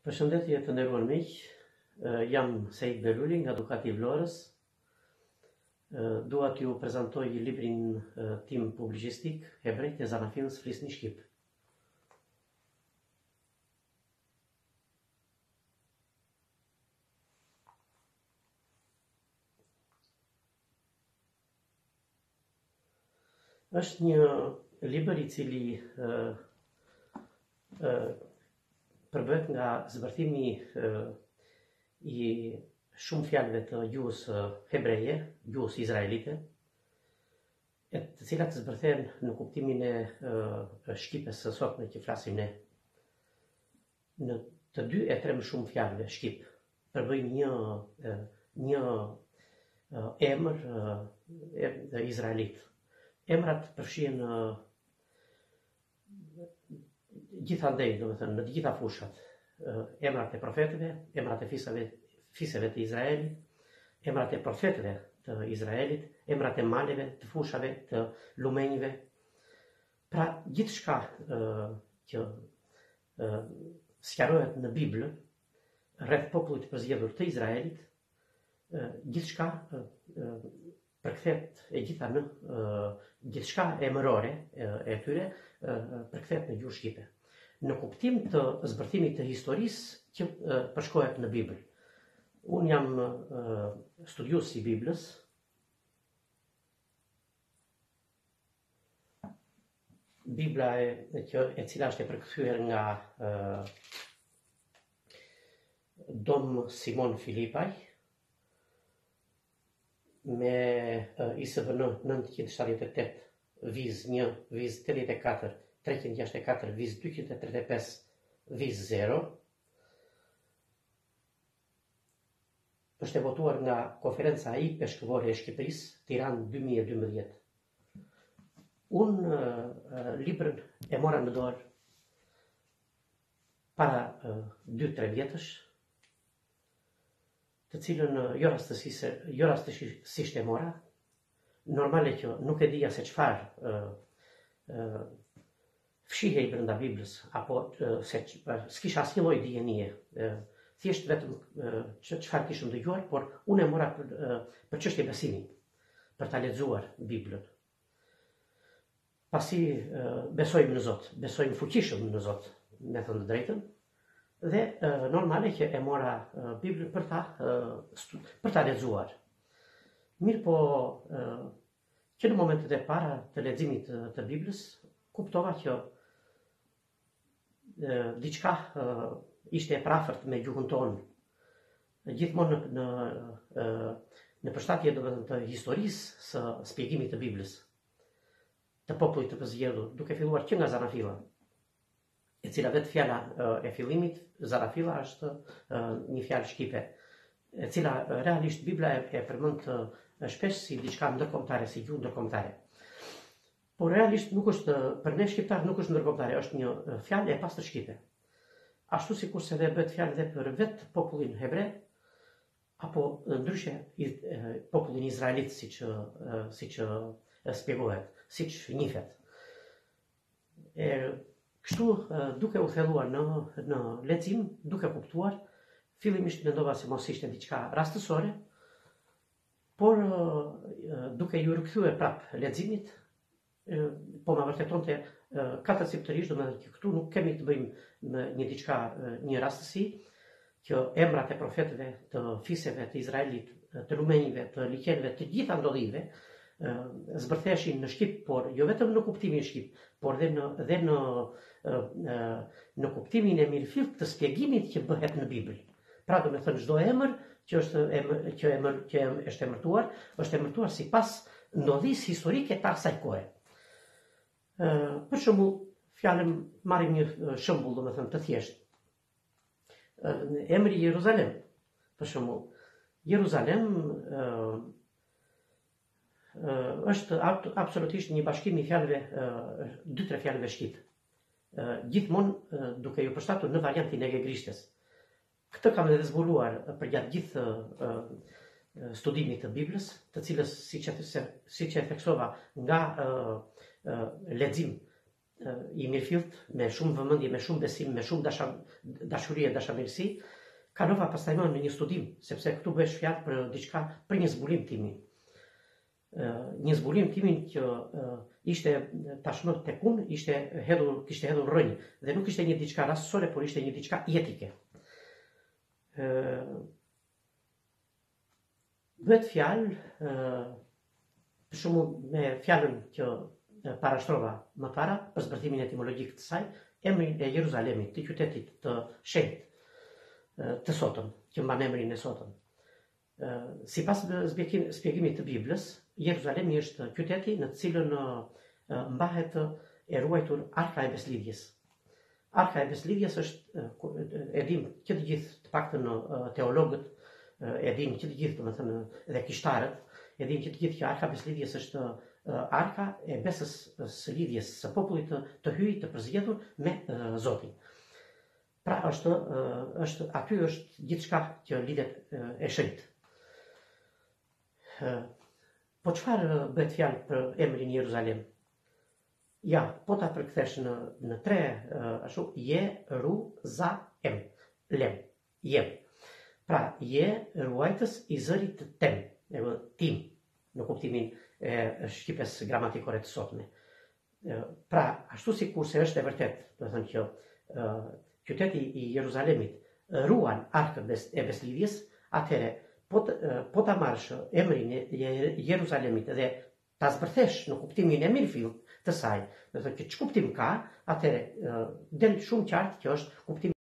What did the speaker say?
Përshëndetje të nderuar miq, jam Sejt Beluli nga Ducati Vlorës. Dua t'ju prezantoj librin tim publicistik, Hebrejt e Zanafiles flisni shqip. Është një libër i cili përbëhet nga zbërthimi i shumë fjalëve të gjuhës hebreje, gjuhës izraelite, të cilat zbërthehen në kuptimin e shqipes së sotme që flasim ne. Në të dy e tre më shumë fjalëve shqip përbëjnë një emër izraelit. Emrat përfshihen gjithandej, domethënë në të gjitha fushat, emrat e profetëve, emrat e fisëve të Izraelit, emrat e profetëve të Izraelit, emrat e maleve, të fushave, të lumenjve. Pra, gjithçka që sqarohet në Bibël rreth popullit të përzgjedhur të Izraelit, gjithçka përkthehet e gjitha në gjithçka emërore e tyre përkthehet në gjuhë shqipe. Në kuptim të zbërthimit të historisë që përshkruhet në Bibël. Unë jam studius i Biblës. Bibla e cila është e përkthyer nga Dom Simon Filipaj me ISBN 978 viz 1 viz 84 364 viz 235 viz 0. Është e votuar nga Konferenca AI Peshkëvorë e Shqipërisë, Tiranë 2012. Unë librin e mora në dorë para 2-3 vjetësh, të cilën jo rastësisht e mora. Normale që nuk e dija se çfarë fshihej brenda Biblës, apo se s'kisha asnjë lloj dijenie. Thjesht vetëm çfarë kishëm dëgjuar, por unë e mora për çështje besimi, për ta lexuar Biblën. Pasi besojmë në Zot, besojmë fuqishëm në Zot, me thënë të drejtën, dhe normale që e mora Biblën për ta lexuar. Mirë po, që në momentet e para të leximit të Biblës, kuptova që diçka ishte e prafërt me gjuhën tonë. Gjithmonë në përshtatje të historisë së shpjegimit të Biblës, të popullit të përzgjedhur, duke filluar që nga Zanafila, e cila vetë fjala e fillimit, Zanafila, është një fjalë shqipe, e cila realisht Bibla e përmend shpesh si diçka ndërkombëtare, si gjuhë ndërkombëtare. Por realisht nuk është, për ne shqiptar nuk është ndërkombëtare, është një fjalë e pastër shqipe. Ashtu sikurse dhe bëhet fjalë dhe për vetë popullin hebre, apo ndryshe popullin izraelit, siç shpjegohet, siç njihet. Kështu, duke u thelluar në lexim, duke kuptuar, fillimisht mendova se mos ishte diçka rastësore, por duke ju rikthyer prap leximit, po ma vërtetonte katërciptërisht, domethënë që këtu nuk kemi të bëjmë me një rastësi, që emrat e profetëve, të fisëve të Izraelit, të lumenjve, të liqenëve, të gjitha ndodhive, zbërtheshin në shqip, por jo vetëm në kuptimin shqip, por dhe në kuptimin e mirëfillt të shpjegimit që bëhet në Bibël. Pra domethënë çdo emër që është emërtuar sipas ndodhisë historike të asaj kohe. Për shembull, fjalën marrim një shembull domethënë të thjeshtë. Emri Jeruzalem, për shembull, Jeruzalem është absolutisht një bashkim i fjalëve, 2-3 fjalëve shqip. Gjithmonë duke ju përshtatur në variantin e gegrishtës. Këtë kam edhe zbuluar përgjatë gjithë studimit të Biblës, të cilës siç e theksova nga lexim i mirëfillt me shumë vëmendje, me shumë besim, me shumë dashuri e dashamirësi, kalova pastaj më në një studim, sepse këtu bëhesh fjalë për diçka, për një zbulim timin. Një zbulim timin që ishte tashmë tek unë, kishte hedhur rrënjë dhe nuk ishte një diçka rastësore, por ishte një diçka jetike. Bëhet fjalë, për shembull me fjalën që parashtrova më para për zbërthimin etimologjik të saj, emrin e Jeruzalemit, të qytetit të shenjtë, të sotëm, që mban emrin e sotëm. Sipas shpjegimit të Biblës, Jeruzalemi është qyteti në të cilën mbahet e ruajtur Arka e Beslidhjes. Arka e Beslidhjes është, e dim që të gjithë, të paktën teologët, e din që të gjithë, domethënë edhe kishtarët, e din që të gjithë që Arka e Beslidhjes është arka e besës së lidhjes së popullit të hyjë të përzgjedhur me Zotin. Pra aty është gjithçka që lidhet e shenjtë. Po çfarë bëhet fjalë për emrin Jeruzalem? Ja, po ta përkthesh në tre ashtu, Jeruzalem, lem, jem. Pra, je ruajtës i zërit tem, tim, në kuptimin e shqipes gramatikore të sotme. Pra, ashtu sikurse është e vërtet, do të thënë që qyteti i Jeruzalemit ruan arkën e Beslidhjes, atëherë po ta marrësh emrin e Jeruzalemit dhe ta zbërthesh në kuptimin e mirëfillt të saj, do të thënë që ç'kuptim ka, atëherë del shumë qartë që është kuptimi